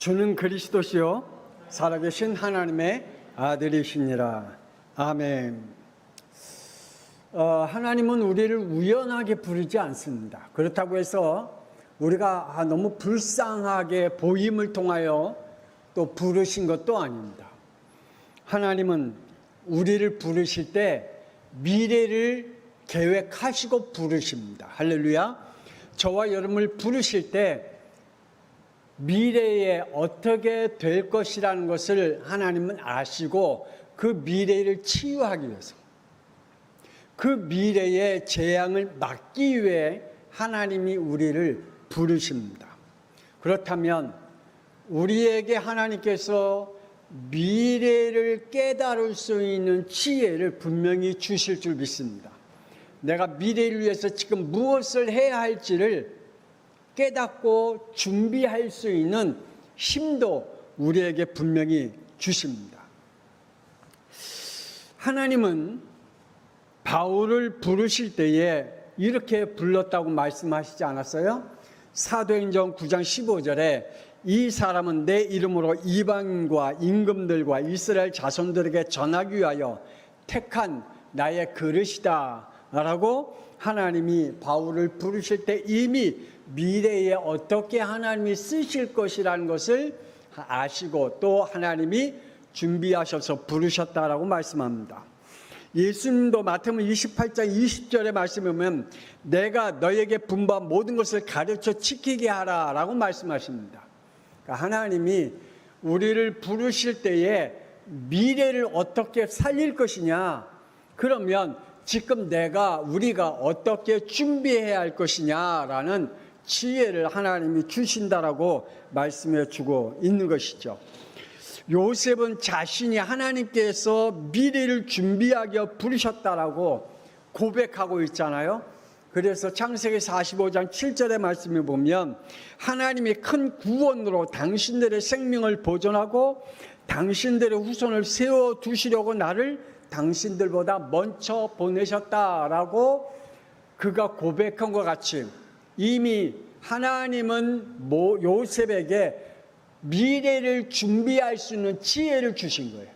주는 그리스도시요 살아계신 하나님의 아들이시니라. 아멘. 하나님은 우리를 우연하게 부르지 않습니다. 그렇다고 해서 우리가 너무 불쌍하게 보임을 통하여 또 부르신 것도 아닙니다. 하나님은 우리를 부르실 때 미래를 계획하시고 부르십니다. 할렐루야. 저와 여러분을 부르실 때 미래에 어떻게 될 것이라는 것을 하나님은 아시고 그 미래를 치유하기 위해서, 그 미래의 재앙을 막기 위해 하나님이 우리를 부르십니다. 그렇다면 우리에게 하나님께서 미래를 깨달을 수 있는 지혜를 분명히 주실 줄 믿습니다. 내가 미래를 위해서 지금 무엇을 해야 할지를 깨닫고 준비할 수 있는 힘도 우리에게 분명히 주십니다. 하나님은 바울을 부르실 때에 이렇게 불렀다고 말씀하시지 않았어요? 사도행전 9장 15절에 이 사람은 내 이름으로 이방인과 임금들과 이스라엘 자손들에게 전하기 위하여 택한 나의 그릇이다 라고 하나님이 바울을 부르실 때 이미 미래에 어떻게 하나님이 쓰실 것이라는 것을 아시고 또 하나님이 준비하셔서 부르셨다라고 말씀합니다. 예수님도 마태복음 28장 20절의 말씀에 보면 내가 너에게 분부한 모든 것을 가르쳐 지키게 하라 라고 말씀하십니다. 그러니까 하나님이 우리를 부르실 때에 미래를 어떻게 살릴 것이냐, 그러면 지금 우리가 어떻게 준비해야 할 것이냐라는 지혜를 하나님이 주신다라고 말씀해 주고 있는 것이죠. 요셉은 자신이 하나님께서 미래를 준비하게 부르셨다라고 고백하고 있잖아요. 그래서 창세기 45장 7절의 말씀을 보면 하나님이 큰 구원으로 당신들의 생명을 보존하고 당신들의 후손을 세워두시려고 나를 당신들보다 먼저 보내셨다라고 그가 고백한 것 같이 이미 하나님은 요셉에게 미래를 준비할 수 있는 지혜를 주신 거예요.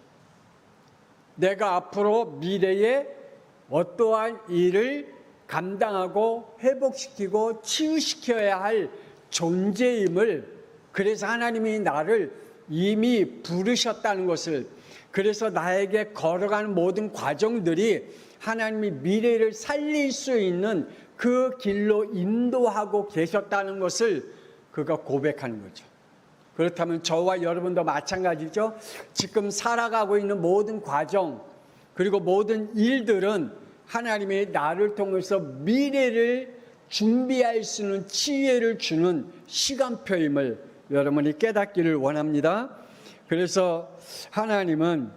내가 앞으로 미래에 어떠한 일을 감당하고 회복시키고 치유시켜야 할 존재임을, 그래서 하나님이 나를 이미 부르셨다는 것을, 그래서 나에게 걸어가는 모든 과정들이 하나님이 미래를 살릴 수 있는 그 길로 인도하고 계셨다는 것을 그가 고백하는 거죠. 그렇다면 저와 여러분도 마찬가지죠. 지금 살아가고 있는 모든 과정 그리고 모든 일들은 하나님이 나를 통해서 미래를 준비할 수 있는 지혜를 주는 시간표임을 여러분이 깨닫기를 원합니다. 그래서 하나님은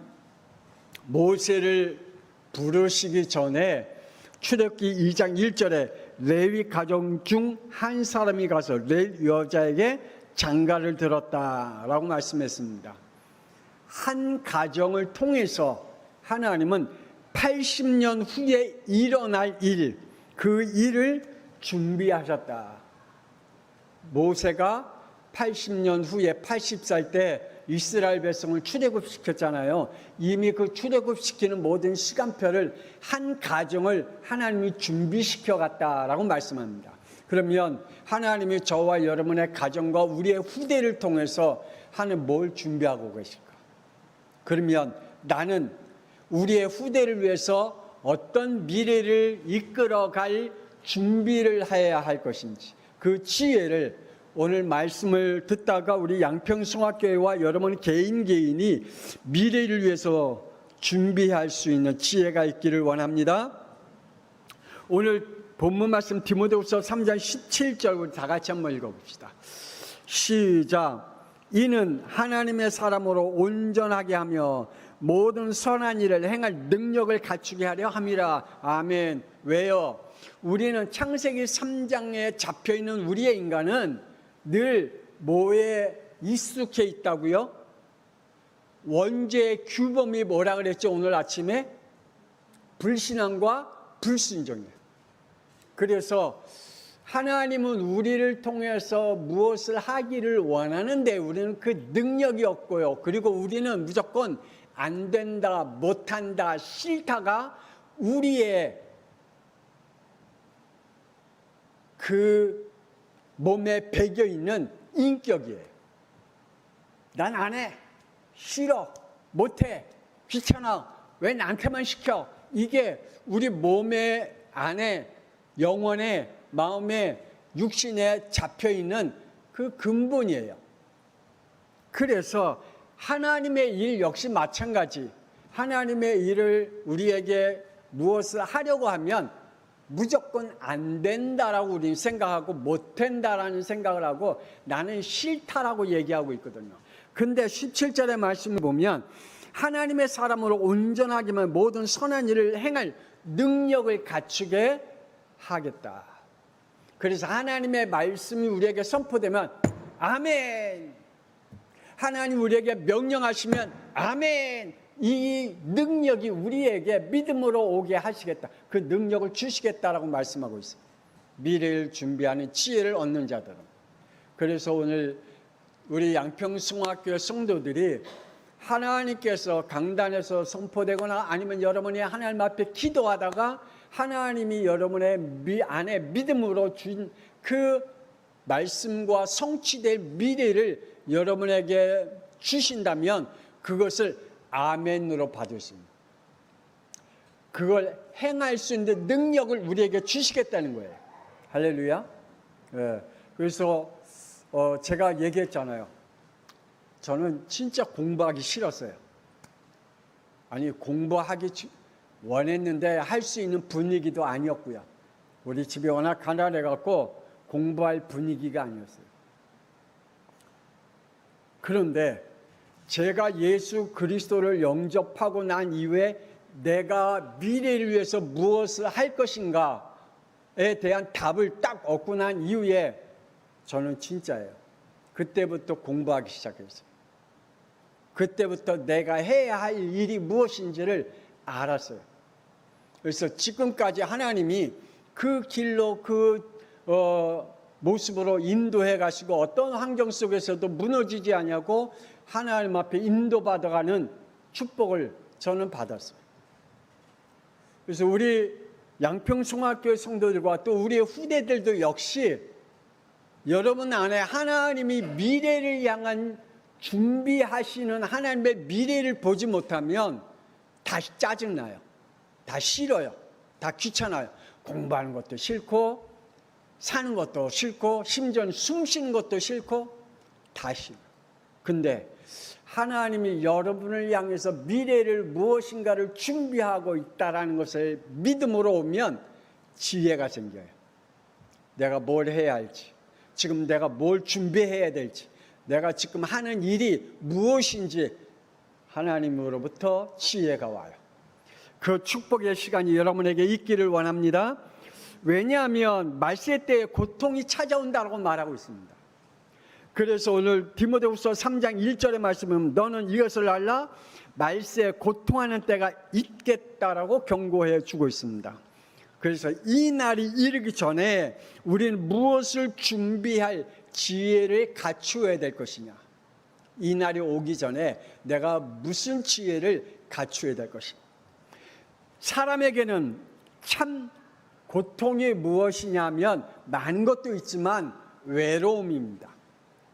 모세를 부르시기 전에 출애굽기 2장 1절에 레위 가족 중 한 사람이 가서 레위 여자에게 장가를 들었다라고 말씀했습니다. 한 가정을 통해서 하나님은 80년 후에 일어날 일, 그 일을 준비하셨다. 모세가 80년 후에 80살 때 이스라엘 백성을 출애굽시켰잖아요. 이미 그 출애굽시키는 모든 시간표를 한 가정을 하나님이 준비시켜 갔다라고 말씀합니다. 그러면 하나님이 저와 여러분의 가정과 우리의 후대를 통해서 하나님 뭘 준비하고 계실까? 그러면 나는 우리의 후대를 위해서 어떤 미래를 이끌어갈 준비를 해야 할 것인지 그 지혜를 오늘 말씀을 듣다가 우리 양평성화교회와 여러분 개인이 미래를 위해서 준비할 수 있는 지혜가 있기를 원합니다. 오늘 본문 말씀 디모데후서 3장 17절 다 같이 한번 읽어봅시다. 시작. 이는 하나님의 사람으로 온전하게 하며 모든 선한 일을 행할 능력을 갖추게 하려 함이라. 아멘. 왜요? 우리는 창세기 3장에 잡혀있는 우리의 인간은 늘 뭐에 익숙해 있다고요? 원죄의 규범이 뭐라 그랬죠? 오늘 아침에 불신앙과 불순종이에요. 그래서 하나님은 우리를 통해서 무엇을 하기를 원하는데 우리는 그 능력이 없고요. 그리고 우리는 무조건 안 된다, 못한다, 싫다가 우리의 그 몸에 배겨 있는 인격이에요. 난 안 해, 싫어, 못해, 귀찮아, 왜 나한테만 시켜? 이게 우리 몸의 안에, 영혼에, 마음에, 육신에 잡혀 있는 그 근본이에요. 그래서 하나님의 일 역시 마찬가지. 하나님의 일을 우리에게 무엇을 하려고 하면 무조건 안 된다라고 우리는 생각하고 못 된다라는 생각을 하고 나는 싫다라고 얘기하고 있거든요. 근데 17절의 말씀을 보면 하나님의 사람으로 온전하기만 모든 선한 일을 행할 능력을 갖추게 하겠다. 그래서 하나님의 말씀이 우리에게 선포되면 아멘. 하나님 우리에게 명령하시면 아멘. 이 능력이 우리에게 믿음으로 오게 하시겠다. 그 능력을 주시겠다라고 말씀하고 있어요. 미래를 준비하는 지혜를 얻는 자들은. 그래서 오늘 우리 양평숭학교 성도들이 하나님께서 강단에서 선포되거나 아니면 여러분이 하나님 앞에 기도하다가 하나님이 여러분의 안에 믿음으로 준 그 말씀과 성취될 미래를 여러분에게 주신다면 그것을 아멘으로 받을 수 있는, 그걸 행할 수 있는 능력을 우리에게 주시겠다는 거예요. 할렐루야. 그래서 제가 얘기했잖아요. 저는 진짜 공부하기 싫었어요. 아니 공부하기 원했는데 할 수 있는 분위기도 아니었고요. 우리 집이 워낙 가난해갖고 공부할 분위기가 아니었어요. 그런데 제가 예수 그리스도를 영접하고 난 이후에 내가 미래를 위해서 무엇을 할 것인가에 대한 답을 딱 얻고 난 이후에 저는 진짜예요. 그때부터 공부하기 시작했어요. 그때부터 내가 해야 할 일이 무엇인지를 알았어요. 그래서 지금까지 하나님이 그 길로 모습으로 인도해 가시고 어떤 환경 속에서도 무너지지 않냐고 하나님 앞에 인도받아가는 축복을 저는 받았어요. 그래서 우리 양평숭학교 성도들과 또 우리의 후대들도 역시 여러분 안에 하나님이 미래를 향한 준비하시는 하나님의 미래를 보지 못하면 다 짜증나요. 다 싫어요. 다 귀찮아요. 공부하는 것도 싫고 사는 것도 싫고 심지어는 숨 쉬는 것도 싫고 다 싫어요. 근데 하나님이 여러분을 향해서 미래를 무엇인가를 준비하고 있다는 것을 믿음으로 오면 지혜가 생겨요. 내가 뭘 해야 할지, 지금 내가 뭘 준비해야 될지, 내가 지금 하는 일이 무엇인지 하나님으로부터 지혜가 와요. 그 축복의 시간이 여러분에게 있기를 원합니다. 왜냐하면 말세 때에 고통이 찾아온다고 말하고 있습니다. 그래서 오늘 디모데후서 3장 1절의 말씀은 너는 이것을 알라 말세에 고통하는 때가 있겠다라고 경고해 주고 있습니다. 그래서 이 날이 이르기 전에 우리는 무엇을 준비할 지혜를 갖추어야 될 것이냐, 이 날이 오기 전에 내가 무슨 지혜를 갖추어야 될 것이냐. 사람에게는 참 고통이 무엇이냐면 많은 것도 있지만 외로움입니다.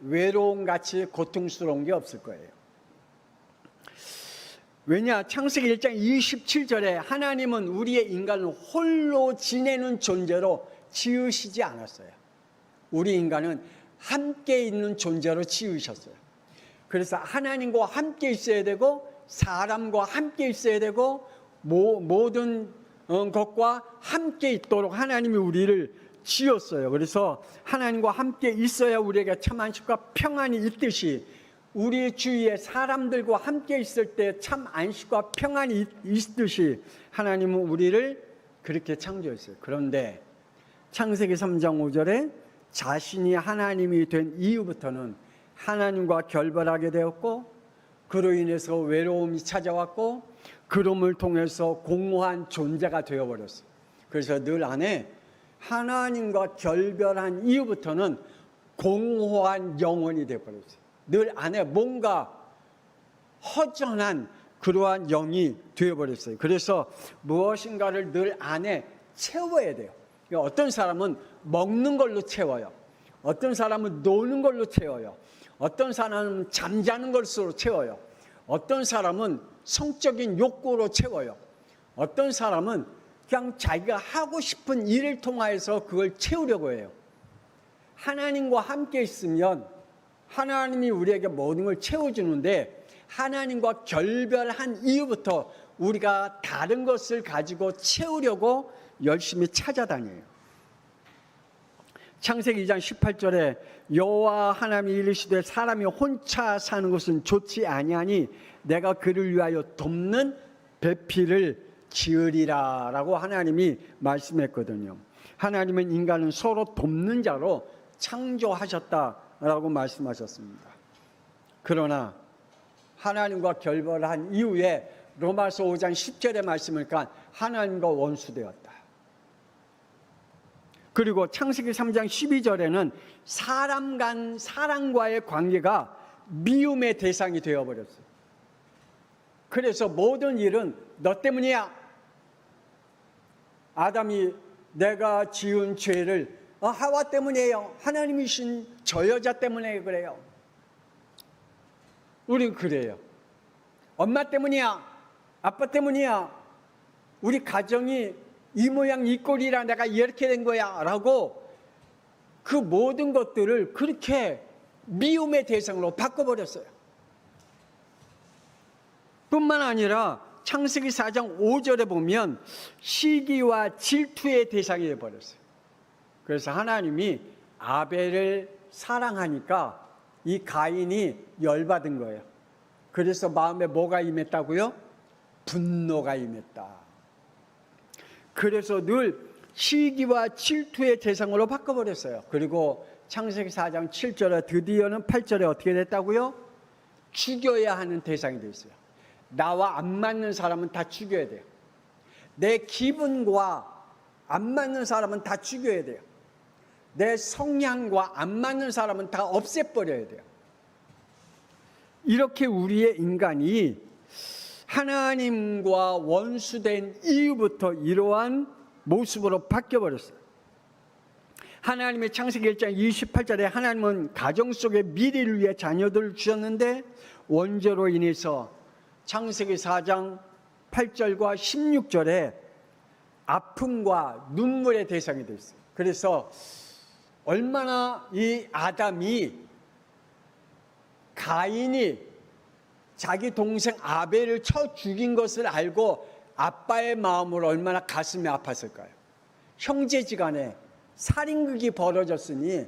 외로움같이 고통스러운 게 없을 거예요. 왜냐? 창세기 1장 27절에 하나님은 우리의 인간을 홀로 지내는 존재로 지으시지 않았어요. 우리 인간은 함께 있는 존재로 지으셨어요. 그래서 하나님과 함께 있어야 되고 사람과 함께 있어야 되고 모든 것과 함께 있도록 하나님이 우리를 지었어요. 그래서 하나님과 함께 있어야 우리에게 참 안식과 평안이 있듯이 우리 주위에 사람들과 함께 있을 때 참 안식과 평안이 있듯이 하나님은 우리를 그렇게 창조했어요. 그런데 창세기 3장 5절에 자신이 하나님이 된 이후부터는 하나님과 결별하게 되었고 그로 인해서 외로움이 찾아왔고 그럼을 통해서 공허한 존재가 되어버렸어요. 그래서 늘 안에 하나님과 결별한 이후부터는 공허한 영혼이 되어버렸어요. 늘 안에 뭔가 허전한 그러한 영이 되어버렸어요. 그래서 무엇인가를 늘 안에 채워야 돼요. 어떤 사람은 먹는 걸로 채워요. 어떤 사람은 노는 걸로 채워요. 어떤 사람은 잠자는 것으로 채워요. 어떤 사람은 성적인 욕구로 채워요. 어떤 사람은 그냥 자기가 하고 싶은 일을 통해서 그걸 채우려고 해요. 하나님과 함께 있으면 하나님이 우리에게 모든 걸 채워주는데 하나님과 결별한 이후부터 우리가 다른 것을 가지고 채우려고 열심히 찾아다녀요. 창세기 2장 18절에 여호와 하나님이 이르시되 사람이 혼자 사는 것은 좋지 아니하니 내가 그를 위하여 돕는 배필을 지으리라 라고 하나님이 말씀했거든요. 하나님은 인간은 서로 돕는 자로 창조하셨다라고 말씀하셨습니다. 그러나 하나님과 결별한 이후에 로마서 5장 10절의 말씀을 보니까 하나님과 원수되었다. 그리고 창세기 3장 12절에는 사람과의 관계가 미움의 대상이 되어버렸어요. 그래서 모든 일은 너 때문이야. 아담이 내가 지은 죄를 하와 때문이에요. 하나님이신 저 여자 때문에 그래요. 우린 그래요. 엄마 때문이야. 아빠 때문이야. 우리 가정이 이 모양 이 꼴이라 내가 이렇게 된 거야 라고 그 모든 것들을 그렇게 미움의 대상으로 바꿔버렸어요. 뿐만 아니라 창세기 4장 5절에 보면 시기와 질투의 대상이 되어버렸어요. 그래서 하나님이 아벨을 사랑하니까 이 가인이 열받은 거예요. 그래서 마음에 뭐가 임했다고요? 분노가 임했다. 그래서 늘 시기와 질투의 대상으로 바꿔버렸어요. 그리고 창세기 4장 7절에 드디어는 8절에 어떻게 됐다고요? 죽여야 하는 대상이 됐어요. 나와 안 맞는 사람은 다 죽여야 돼요. 내 기분과 안 맞는 사람은 다 죽여야 돼요. 내 성향과 안 맞는 사람은 다 없애버려야 돼요. 이렇게 우리의 인간이 하나님과 원수된 이후부터 이러한 모습으로 바뀌어버렸어요. 하나님의 창세기 1장 28절에 하나님은 가정 속에 미래를 위해 자녀들을 주셨는데 원죄로 인해서 창세기 4장 8절과 16절에 아픔과 눈물의 대상이 됐어요. 그래서 얼마나 이 아담이 가인이 자기 동생 아벨을 쳐 죽인 것을 알고 아빠의 마음으로 얼마나 가슴이 아팠을까요? 형제지간에 살인극이 벌어졌으니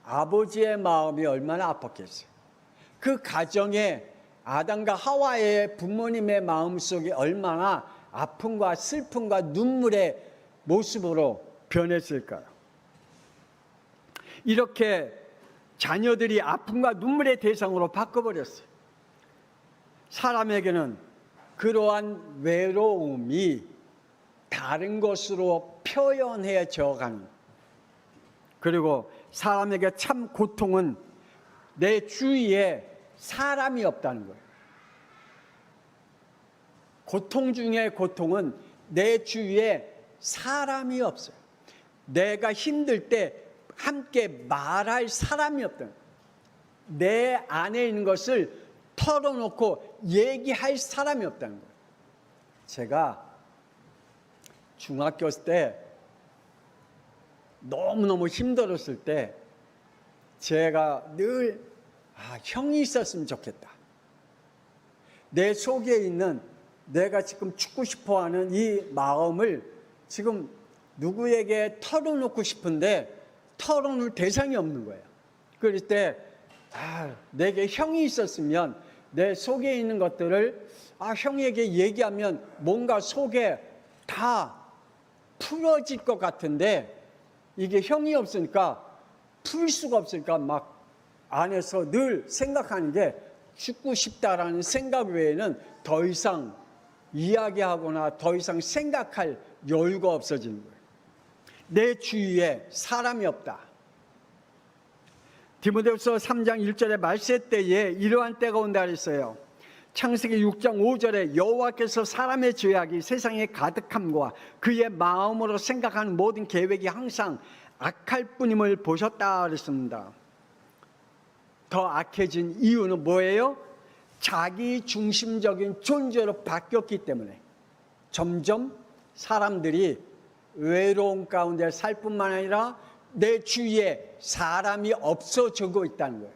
아버지의 마음이 얼마나 아팠겠어요. 그 가정에 아담과 하와의 부모님의 마음속에 얼마나 아픔과 슬픔과 눈물의 모습으로 변했을까요? 이렇게 자녀들이 아픔과 눈물의 대상으로 바꿔버렸어요. 사람에게는 그러한 외로움이 다른 것으로 표현해져 가는, 그리고 사람에게 참 고통은 내 주위에 사람이 없다는 거예요. 고통 중에 고통은 내 주위에 사람이 없어요. 내가 힘들 때 함께 말할 사람이 없다는 거예요. 내 안에 있는 것을 털어놓고 얘기할 사람이 없다는 거예요. 제가 중학교 때 너무너무 힘들었을 때 제가 늘 형이 있었으면 좋겠다. 내 속에 있는 내가 지금 죽고 싶어하는 이 마음을 지금 누구에게 털어놓고 싶은데 털어놓을 대상이 없는 거예요. 그럴 때 내게 형이 있었으면 내 속에 있는 것들을 형에게 얘기하면 뭔가 속에 다 풀어질 것 같은데 이게 형이 없으니까 풀 수가 없으니까 막 안에서 늘 생각하는 게 죽고 싶다라는 생각 외에는 더 이상 이야기하거나 더 이상 생각할 여유가 없어지는 거예요. 내 주위에 사람이 없다. 디모데후서 3장 1절에 말세 때에 이러한 때가 온다 그랬어요. 창세기 6장 5절에 여호와께서 사람의 죄악이 세상에 가득함과 그의 마음으로 생각하는 모든 계획이 항상 악할 뿐임을 보셨다 그랬습니다. 더 악해진 이유는 뭐예요? 자기 중심적인 존재로 바뀌었기 때문에 점점 사람들이 외로움 가운데 살 뿐만 아니라 내 주위에 사람이 없어지고 있다는 거예요.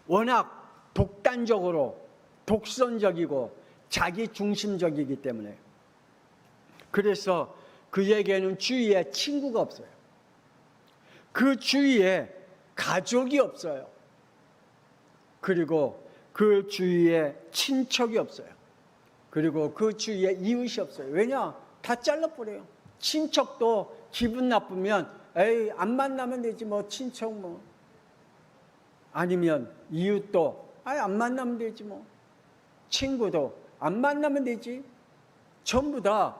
워낙 독단적으로 독선적이고 자기 중심적이기 때문에. 그래서 그에게는 주위에 친구가 없어요. 그 주위에 가족이 없어요. 그리고 그 주위에 친척이 없어요. 그리고 그 주위에 이웃이 없어요. 왜냐? 다 잘라버려요. 친척도 기분 나쁘면 에이 안 만나면 되지 뭐 친척 뭐. 아니면 이웃도 안 만나면 되지 뭐. 친구도 안 만나면 되지. 전부 다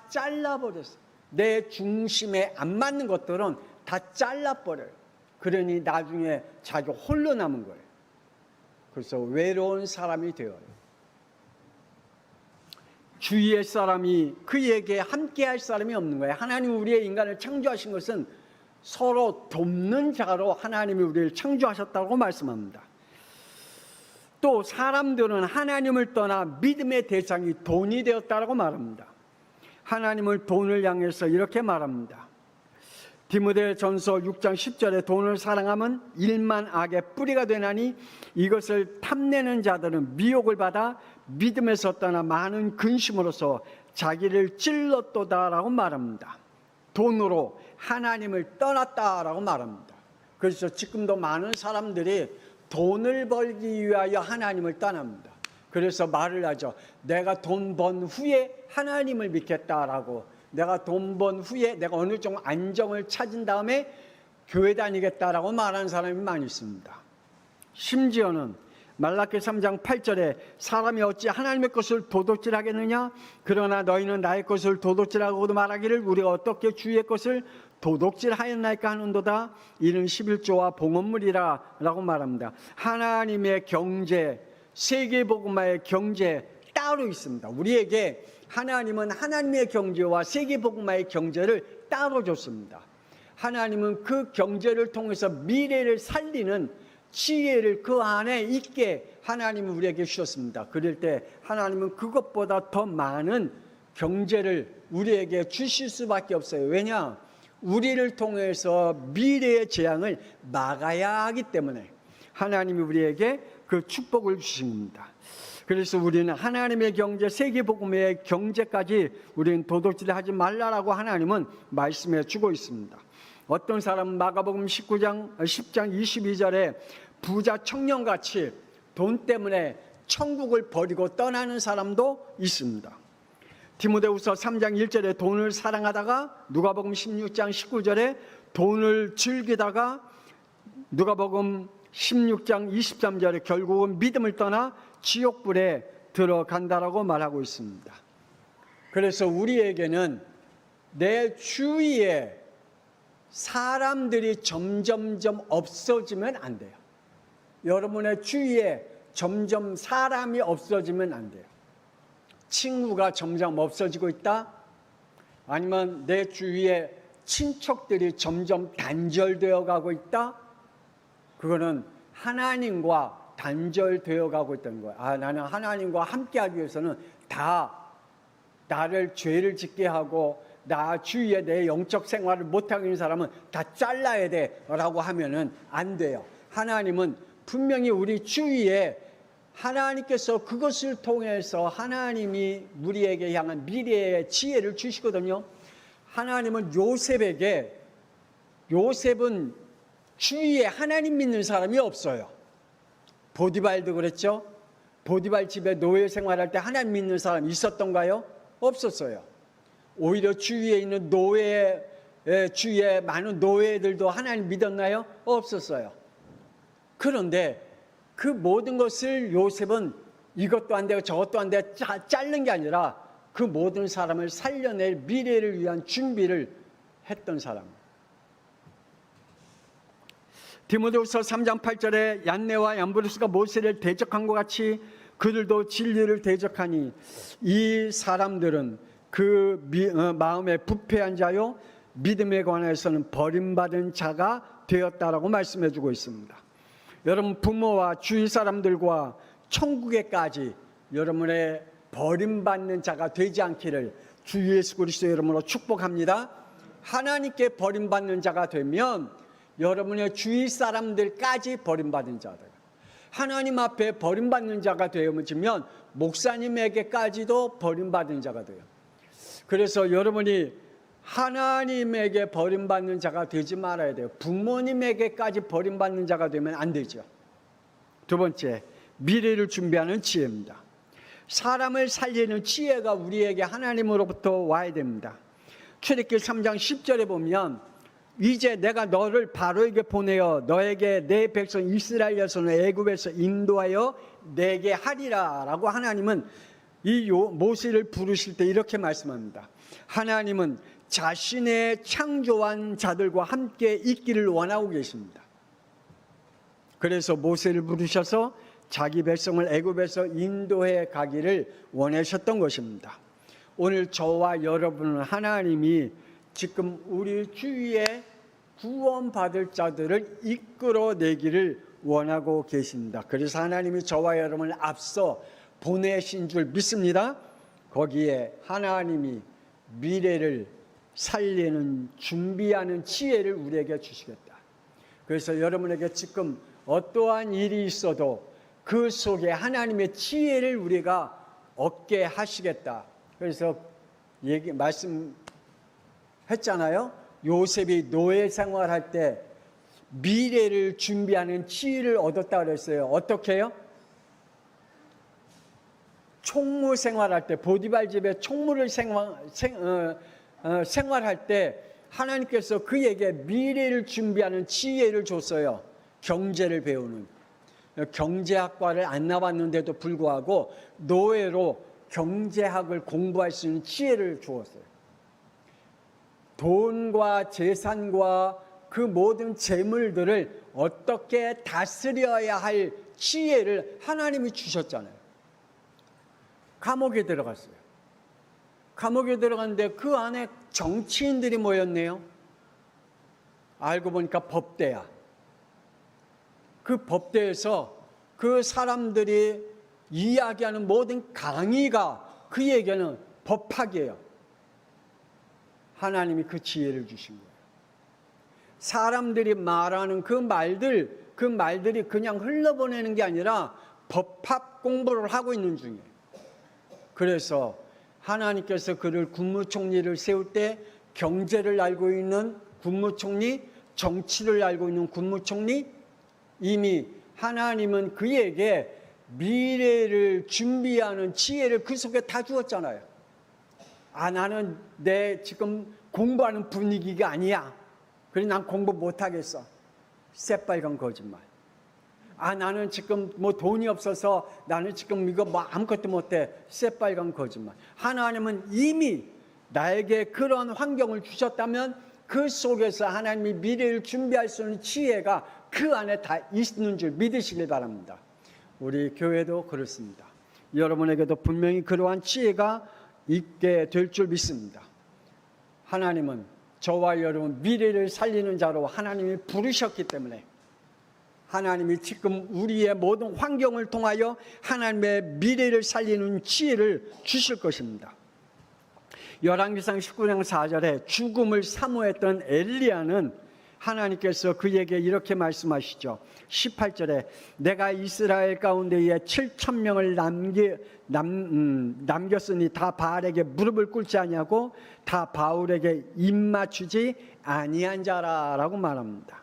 잘라버렸어요. 내 중심에 안 맞는 것들은 다 잘라버려요. 그러니 나중에 자기 홀로 남은 거예요. 그래서 외로운 사람이 되어요. 주위의 사람이 그에게 함께할 사람이 없는 거예요. 하나님 우리의 인간을 창조하신 것은 서로 돕는 자로 하나님이 우리를 창조하셨다고 말씀합니다. 또 사람들은 하나님을 떠나 믿음의 대상이 돈이 되었다고 말합니다. 하나님을 돈을 향해서 이렇게 말합니다. 디모데전서 6장 10절에 돈을 사랑하면 일만 악의 뿌리가 되나니 이것을 탐내는 자들은 미혹을 받아 믿음에서 떠나 많은 근심으로서 자기를 찔렀도다라고 말합니다. 돈으로 하나님을 떠났다라고 말합니다. 그래서 지금도 많은 사람들이 돈을 벌기 위하여 하나님을 떠납니다. 그래서 말을 하죠. 내가 돈 번 후에 하나님을 믿겠다라고. 내가 돈 번 후에 내가 어느 정도 안정을 찾은 다음에 교회 다니겠다라고 말하는 사람이 많이 있습니다. 심지어는 말라기 3장 8절에 사람이 어찌 하나님의 것을 도둑질하겠느냐? 그러나 너희는 나의 것을 도둑질하고도 말하기를 우리가 어떻게 주의 것을 도둑질하였나이까 하는도다. 이는 11조와 봉헌물이라 라고 말합니다. 하나님의 경제, 세계복음화의 경제 따로 있습니다. 우리에게 하나님은 하나님의 경제와 세계복음화의 경제를 따로 줬습니다. 하나님은 그 경제를 통해서 미래를 살리는 지혜를 그 안에 있게 하나님은 우리에게 주셨습니다. 그럴 때 하나님은 그것보다 더 많은 경제를 우리에게 주실 수밖에 없어요. 왜냐? 우리를 통해서 미래의 재앙을 막아야 하기 때문에 하나님이 우리에게 그 축복을 주신 겁니다. 그래서 우리는 하나님의 경제, 세계복음의 경제까지 우리는 도둑질을 하지 말라라고 하나님은 말씀해 주고 있습니다. 어떤 사람은 마가복음 10장 22절에 부자 청년같이 돈 때문에 천국을 버리고 떠나는 사람도 있습니다. 디모데후서 3장 1절에 돈을 사랑하다가 누가복음 16장 19절에 돈을 즐기다가 누가복음 16장 23절에 결국은 믿음을 떠나 지옥불에 들어간다라고 말하고 있습니다. 그래서 우리에게는 내 주위에 사람들이 점점점 없어지면 안 돼요. 여러분의 주위에 점점 사람이 없어지면 안 돼요. 친구가 점점 없어지고 있다? 아니면 내 주위에 친척들이 점점 단절되어 가고 있다? 그거는 하나님과 단절되어 가고 있다는 거예요. 나는 하나님과 함께하기 위해서는 다 나를 죄를 짓게 하고 나 주위에 내 영적 생활을 못하게 하는 사람은 다 잘라야 돼 라고 하면은 안 돼요. 하나님은 분명히 우리 주위에 하나님께서 그것을 통해서 하나님이 우리에게 향한 미래의 지혜를 주시거든요. 하나님은 요셉은 주위에 하나님 믿는 사람이 없어요. 보디발도 그랬죠. 보디발 집에 노예 생활할 때 하나님 믿는 사람이 있었던가요? 없었어요. 오히려 주위에 있는 주위에 많은 노예들도 하나님 믿었나요? 없었어요. 그런데 그 모든 것을 요셉은 이것도 안 되고 저것도 안 되고 자른 게 아니라 그 모든 사람을 살려낼 미래를 위한 준비를 했던 사람. 디모데후서 3장 8절에 얀네와 얀브루스가 모세를 대적한 것 같이 그들도 진리를 대적하니 이 사람들은 그 마음에 부패한 자요 믿음에 관해서는 버림받은 자가 되었다라고 말씀해 주고 있습니다. 여러분, 부모와 주위 사람들과 천국에까지 여러분의 버림받는 자가 되지 않기를 주 예수 그리스도의 이름으로 축복합니다. 하나님께 버림받는 자가 되면 여러분의 주위 사람들까지 버림받은 자들, 하나님 앞에 버림받는 자가 되어지면 목사님에게까지도 버림받은 자가 돼요. 그래서 여러분이 하나님에게 버림받는 자가 되지 말아야 돼요. 부모님에게까지 버림받는 자가 되면 안 되죠. 두 번째, 미래를 준비하는 지혜입니다. 사람을 살리는 지혜가 우리에게 하나님으로부터 와야 됩니다. 출애굽기 3장 10절에 보면 이제 내가 너를 바로에게 보내어 너에게 내 백성 이스라엘 자손을 애굽에서 인도하여 내게 하리라 라고 하나님은 이 모세를 부르실 때 이렇게 말씀합니다. 하나님은 자신의 창조한 자들과 함께 있기를 원하고 계십니다. 그래서 모세를 부르셔서 자기 백성을 애굽에서 인도해 가기를 원하셨던 것입니다. 오늘 저와 여러분은 하나님이 지금 우리 주위에 구원받을 자들을 이끌어내기를 원하고 계십니다. 그래서 하나님이 저와 여러분을 앞서 보내신 줄 믿습니다. 거기에 하나님이 미래를 살리는 준비하는 지혜를 우리에게 주시겠다. 그래서 여러분에게 지금 어떠한 일이 있어도 그 속에 하나님의 지혜를 우리가 얻게 하시겠다. 그래서 말씀했잖아요. 요셉이 노예 생활할 때 미래를 준비하는 지혜를 얻었다 그랬어요. 어떻게 해요? 총무 생활할 때, 보디발 집에 총무를 생활할 때 하나님께서 그에게 미래를 준비하는 지혜를 줬어요. 경제를 배우는. 경제학과를 안 나왔는데도 불구하고 노예로 경제학을 공부할 수 있는 지혜를 주었어요. 돈과 재산과 그 모든 재물들을 어떻게 다스려야 할 지혜를 하나님이 주셨잖아요. 감옥에 들어갔어요. 감옥에 들어갔는데 그 안에 정치인들이 모였네요. 알고 보니까 법대야. 그 법대에서 그 사람들이 이야기하는 모든 강의가 그에게는 법학이에요. 하나님이 그 지혜를 주신 거예요. 사람들이 말하는 그 말들이 그냥 흘러보내는 게 아니라 법학 공부를 하고 있는 중이에요. 그래서 하나님께서 그를 국무총리를 세울 때 경제를 알고 있는 국무총리, 정치를 알고 있는 국무총리, 이미 하나님은 그에게 미래를 준비하는 지혜를 그 속에 다 주었잖아요. 나는 내 지금 공부하는 분위기가 아니야. 그래 난 공부 못하겠어. 새빨간 거짓말. 나는 지금 뭐 돈이 없어서 나는 지금 이거 뭐 아무것도 못해. 새빨간 거짓말. 하나님은 이미 나에게 그런 환경을 주셨다면 그 속에서 하나님이 미래를 준비할 수 있는 지혜가 그 안에 다 있는 줄 믿으시길 바랍니다. 우리 교회도 그렇습니다. 여러분에게도 분명히 그러한 지혜가 있게 될 줄 믿습니다. 하나님은 저와 여러분 미래를 살리는 자로 하나님이 부르셨기 때문에 하나님이 지금 우리의 모든 환경을 통하여 하나님의 미래를 살리는 지혜를 주실 것입니다. 열왕기상 19장 4절에 죽음을 사모했던 엘리야는 하나님께서 그에게 이렇게 말씀하시죠. 18절에 내가 이스라엘 가운데에 7,000명을 남겼으니 다 바알에게 무릎을 꿇지 아니하고 다 바울에게 입 맞추지 아니한 자라라고 말합니다.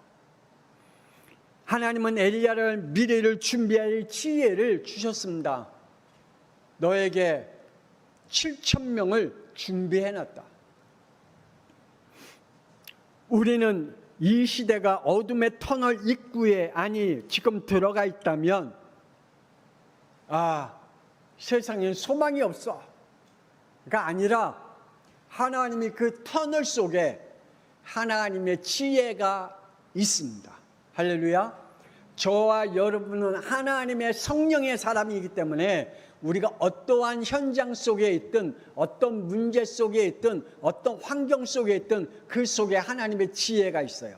하나님은 엘리야를 미래를 준비할 지혜를 주셨습니다. 너에게 7,000명을 준비해놨다. 우리는 이 시대가 어둠의 터널 입구에 지금 들어가 있다면 세상에 소망이 없어. 아니라 하나님이 그 터널 속에 하나님의 지혜가 있습니다. 할렐루야. 저와 여러분은 하나님의 성령의 사람이기 때문에 우리가 어떠한 현장 속에 있든 어떤 문제 속에 있든 어떤 환경 속에 있든 그 속에 하나님의 지혜가 있어요.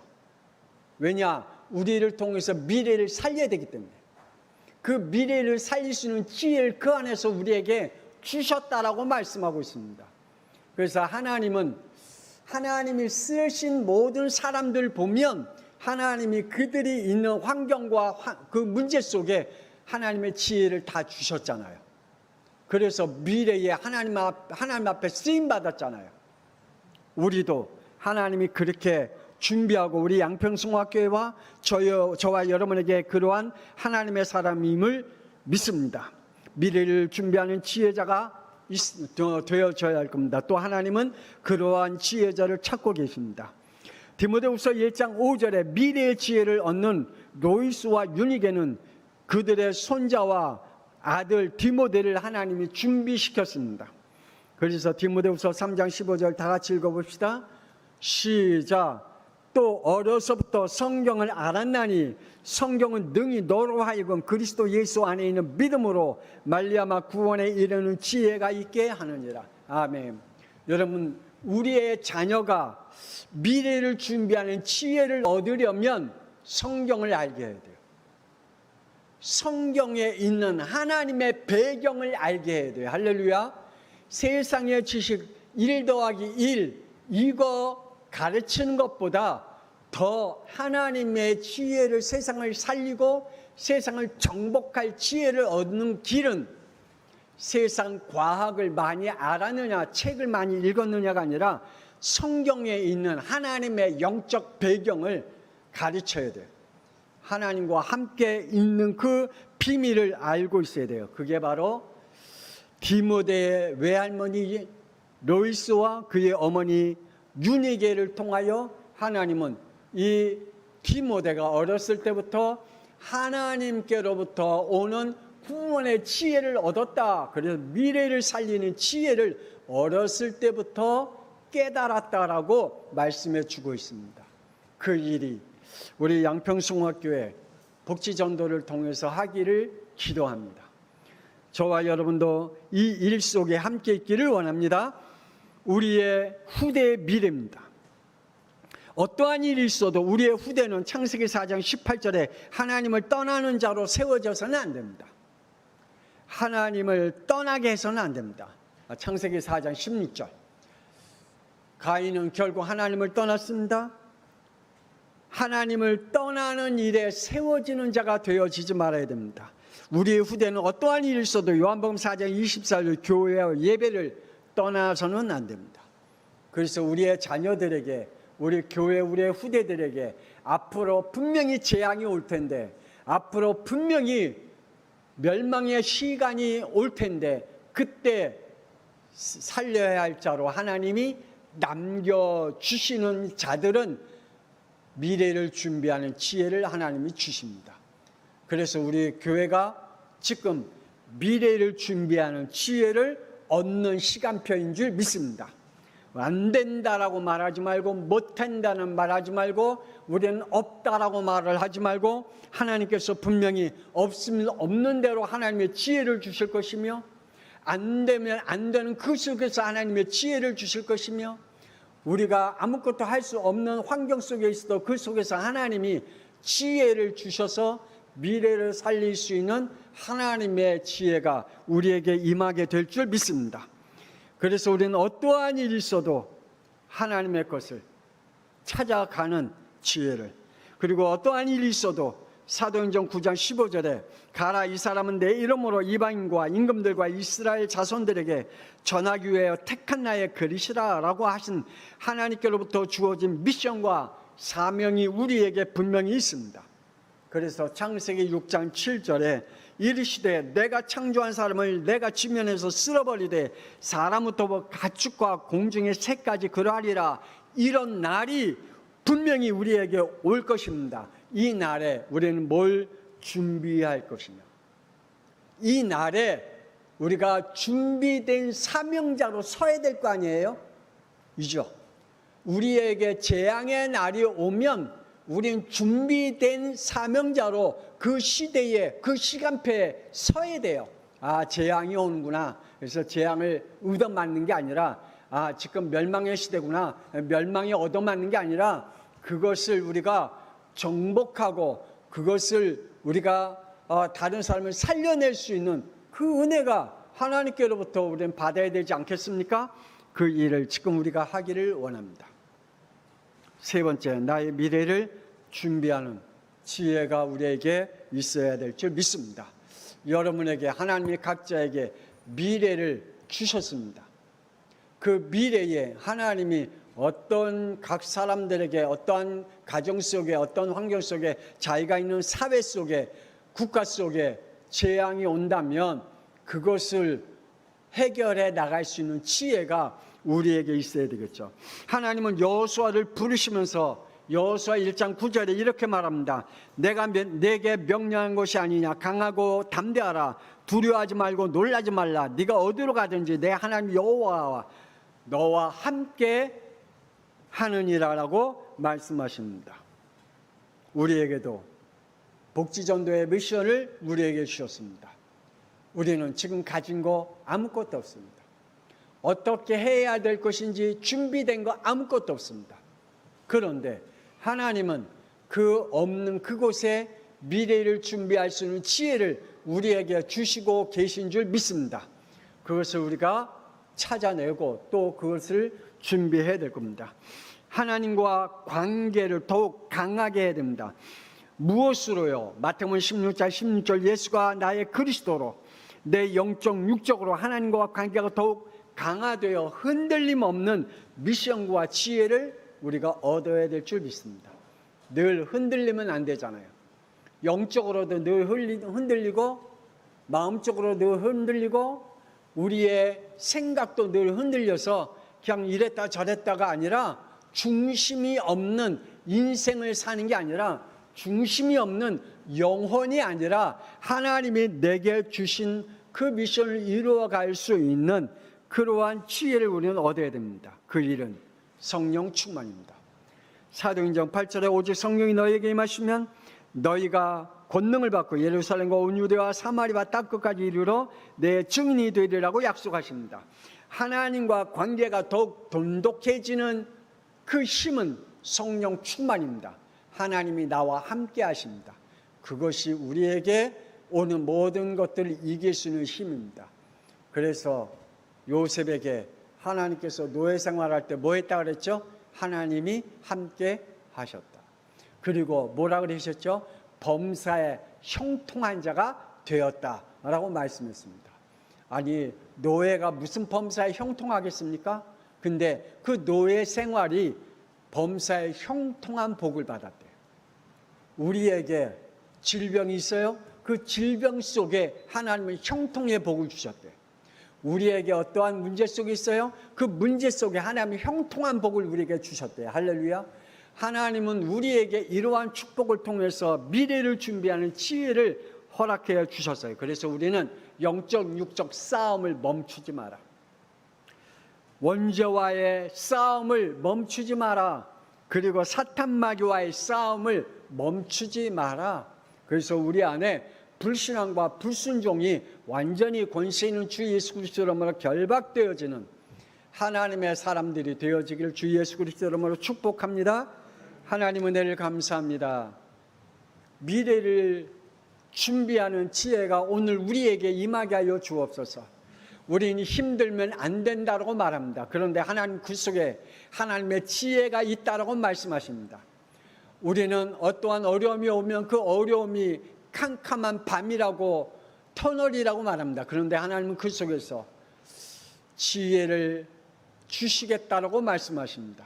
왜냐? 우리를 통해서 미래를 살려야 되기 때문에. 그 미래를 살릴 수 있는 지혜를 그 안에서 우리에게 주셨다라고 말씀하고 있습니다. 그래서 하나님이 쓰신 모든 사람들 보면 하나님이 그들이 있는 환경과 그 문제 속에 하나님의 지혜를 다 주셨잖아요. 그래서 미래에 하나님 앞에 쓰임받았잖아요. 우리도 하나님이 그렇게 준비하고 우리 양평성화교회와 저와 여러분에게 그러한 하나님의 사람임을 믿습니다. 미래를 준비하는 지혜자가 되어져야 할 겁니다. 또 하나님은 그러한 지혜자를 찾고 계십니다. 디모데후서 1장 5절에 미래의 지혜를 얻는 로이스와 유니게는 그들의 손자와 아들 디모데를 하나님이 준비시켰습니다. 그래서 디모데후서 3장 15절 다 같이 읽어봅시다. 시작. 또 어려서부터 성경을 알았나니 성경은 능히 너로 하여금 그리스도 예수 안에 있는 믿음으로 말미암아 구원에 이르는 지혜가 있게 하느니라. 아멘. 여러분, 우리의 자녀가 미래를 준비하는 지혜를 얻으려면 성경을 알게 해야 돼요. 성경에 있는 하나님의 배경을 알게 해야 돼요. 할렐루야. 세상의 지식 1 더하기 1 이거 가르치는 것보다 더 하나님의 지혜를 세상을 살리고 세상을 정복할 지혜를 얻는 길은 세상 과학을 많이 알았느냐 책을 많이 읽었느냐가 아니라 성경에 있는 하나님의 영적 배경을 가르쳐야 돼요. 하나님과 함께 있는 그 비밀을 알고 있어야 돼요. 그게 바로 디모데의 외할머니 로이스와 그의 어머니 유니게를 통하여 하나님은 이 디모데가 어렸을 때부터 하나님께로부터 오는 구원의 지혜를 얻었다. 그래서 미래를 살리는 지혜를 어렸을 때부터 깨달았다라고 말씀해 주고 있습니다. 그 일이 우리 양평성화교회 복지전도를 통해서 하기를 기도합니다. 저와 여러분도 이 일 속에 함께 있기를 원합니다. 우리의 후대의 미래입니다. 어떠한 일이 있어도 우리의 후대는 창세기 4장 18절에 하나님을 떠나는 자로 세워져서는 안 됩니다. 하나님을 떠나게 해서는 안 됩니다. 창세기 4장 16절. 가인은 결국 하나님을 떠났습니다. 하나님을 떠나는 일에 세워지는 자가 되어지지 말아야 됩니다. 우리의 후대는 어떠한 일이 있어도 요한복음 4장 24절 교회와 예배를 떠나서는 안 됩니다. 그래서 우리의 자녀들에게 우리 교회 우리의 후대들에게 앞으로 분명히 재앙이 올 텐데 앞으로 분명히 멸망의 시간이 올 텐데 그때 살려야 할 자로 하나님이 남겨주시는 자들은 미래를 준비하는 지혜를 하나님이 주십니다. 그래서 우리 교회가 지금 미래를 준비하는 지혜를 얻는 시간표인 줄 믿습니다. 안 된다라고 말하지 말고 못한다는 말하지 말고 우리는 없다라고 말을 하지 말고 하나님께서 분명히 없는 대로 하나님의 지혜를 주실 것이며 안 되면 안 되는 그 속에서 하나님의 지혜를 주실 것이며 우리가 아무것도 할 수 없는 환경 속에 있어도 그 속에서 하나님이 지혜를 주셔서 미래를 살릴 수 있는 하나님의 지혜가 우리에게 임하게 될 줄 믿습니다. 그래서 우리는 어떠한 일이 있어도 하나님의 것을 찾아가는 지혜를, 그리고 어떠한 일이 있어도 사도행전 9장 15절에 가라 이 사람은 내 이름으로 이방인과 임금들과 이스라엘 자손들에게 전하기 위하여 택한 나의 그리스라 라고 하신 하나님께로부터 주어진 미션과 사명이 우리에게 분명히 있습니다. 그래서 창세기 6장 7절에 이르시되 내가 창조한 사람을 내가 지면에서 쓸어버리되 사람부터 가축과 공중의 새까지 그러하리라. 이런 날이 분명히 우리에게 올 것입니다. 이 날에 우리는 뭘 준비할 것이냐, 이 날에 우리가 준비된 사명자로 서야 될 거 아니에요? 이죠. 우리에게 재앙의 날이 오면 우리는 준비된 사명자로 그 시대에, 그 시간표에 서야 돼요. 아, 재앙이 오는구나. 그래서 재앙을 얻어맞는 게 아니라, 아, 지금 멸망의 시대구나. 멸망이 얻어맞는 게 아니라 그것을 우리가 정복하고 그것을 우리가 다른 사람을 살려낼 수 있는 그 은혜가 하나님께로부터 우리는 받아야 되지 않겠습니까? 그 일을 지금 우리가 하기를 원합니다. 세 번째, 나의 미래를 준비하는 지혜가 우리에게 있어야 될 줄 믿습니다. 여러분에게 하나님이 각자에게 미래를 주셨습니다. 그 미래에 하나님이 어떤 각 사람들에게 어떠한 가정 속에 어떤 환경 속에 자기가 있는 사회 속에 국가 속에 재앙이 온다면 그것을 해결해 나갈 수 있는 지혜가 우리에게 있어야 되겠죠. 하나님은 여호수아를 부르시면서 여호수아 1장 9절에 이렇게 말합니다. 내가 내게 명령한 것이 아니냐. 강하고 담대하라. 두려워하지 말고 놀라지 말라. 네가 어디로 가든지 내 하나님 여호와와 너와 함께 하느니라라고 말씀하십니다. 우리에게도 복지전도의 미션을 우리에게 주셨습니다. 우리는 지금 가진 거 아무것도 없습니다. 어떻게 해야 될 것인지 준비된 거 아무것도 없습니다. 그런데 하나님은 그 없는 그곳에 미래를 준비할 수 있는 지혜를 우리에게 주시고 계신 줄 믿습니다. 그것을 우리가 찾아내고 또 그것을 준비해야 될 겁니다. 하나님과 관계를 더욱 강하게 해야 됩니다. 무엇으로요? 마태복음 16장 16절 예수가 나의 그리스도로 내 영적 육적으로 하나님과 관계가 더욱 강화되어 흔들림 없는 미션과 지혜를 우리가 얻어야 될 줄 믿습니다. 늘 흔들리면 안 되잖아요. 영적으로도 늘 흔들리고 마음적으로 늘 흔들리고 우리의 생각도 늘 흔들려서 그냥 이랬다 저랬다가 아니라 중심이 없는 인생을 사는 게 아니라 중심이 없는 영혼이 아니라 하나님이 내게 주신 그 미션을 이루어갈 수 있는 그러한 지혜를 우리는 얻어야 됩니다. 그 일은 성령 충만입니다. 사도행전 8절에 오직 성령이 너희에게 임하시면 너희가 권능을 받고 예루살렘과 온 유대와 사마리아 땅끝까지 이르러 내 증인이 되리라고 약속하십니다. 하나님과 관계가 더욱 돈독해지는 그 힘은 성령 충만입니다. 하나님이 나와 함께 하십니다. 그것이 우리에게 오는 모든 것들을 이길 수 있는 힘입니다. 그래서 요셉에게 하나님께서 노예 생활할 때 뭐 했다 그랬죠? 하나님이 함께 하셨다. 그리고 뭐라 그러셨죠? 범사에 형통한 자가 되었다라고 말씀했습니다. 아니, 노예가 무슨 범사에 형통하겠습니까? 근데 그 노예 생활이 범사에 형통한 복을 받았대요. 우리에게 질병이 있어요? 그 질병 속에 하나님은 형통의 복을 주셨대요. 우리에게 어떠한 문제 속에 있어요? 그 문제 속에 하나님은 형통한 복을 우리에게 주셨대요. 할렐루야. 하나님은 우리에게 이러한 축복을 통해서 미래를 준비하는 지혜를 허락해 주셨어요. 그래서 우리는 영적 육적 싸움을 멈추지 마라. 원죄와의 싸움을 멈추지 마라. 그리고 사탄 마귀와의 싸움을 멈추지 마라. 그래서 우리 안에 불신앙과 불순종이 완전히 권세 있는 주 예수 그리스도로 결박되어지는 하나님의 사람들이 되어지기를 주 예수 그리스도로 축복합니다. 하나님 은혜를 감사합니다. 미래를 준비하는 지혜가 오늘 우리에게 임하게 하여 주옵소서. 우리는 힘들면 안 된다고 말합니다. 그런데 하나님 그 속에 하나님의 지혜가 있다고 말씀하십니다. 우리는 어떠한 어려움이 오면 그 어려움이 캄캄한 밤이라고 터널이라고 말합니다. 그런데 하나님은 그 속에서 지혜를 주시겠다고 말씀하십니다.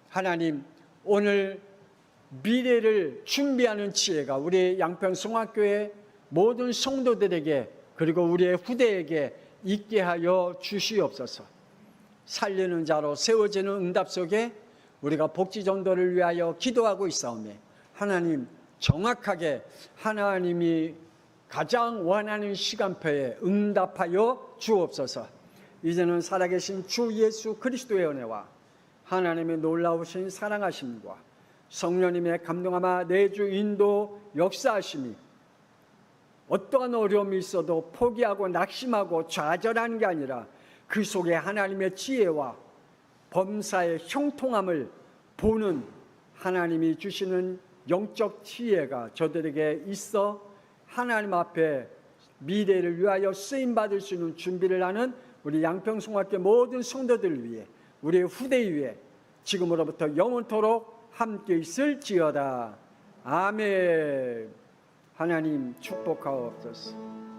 하나님, 오늘 미래를 준비하는 지혜가 우리 양평 성화교회 모든 성도들에게 그리고 우리의 후대에게 있게 하여 주시옵소서. 살리는 자로 세워지는 응답 속에 우리가 복지전도를 위하여 기도하고 있사오매 하나님 정확하게 하나님이 가장 원하는 시간표에 응답하여 주옵소서. 이제는 살아계신 주 예수 그리스도의 은혜와 하나님의 놀라우신 사랑하심과 성령님의 감동하마 내주 인도 역사하심이 어떠한 어려움이 있어도 포기하고 낙심하고 좌절하는 게 아니라 그 속에 하나님의 지혜와 범사의 형통함을 보는 하나님이 주시는 영적 지혜가 저들에게 있어 하나님 앞에 미래를 위하여 쓰임받을 수 있는 준비를 하는 우리 양평송학교 모든 성도들 위해 우리의 후대 위에 지금으로부터 영원토록 함께 있을지어다. 아멘. 하나님 축복하옵소서.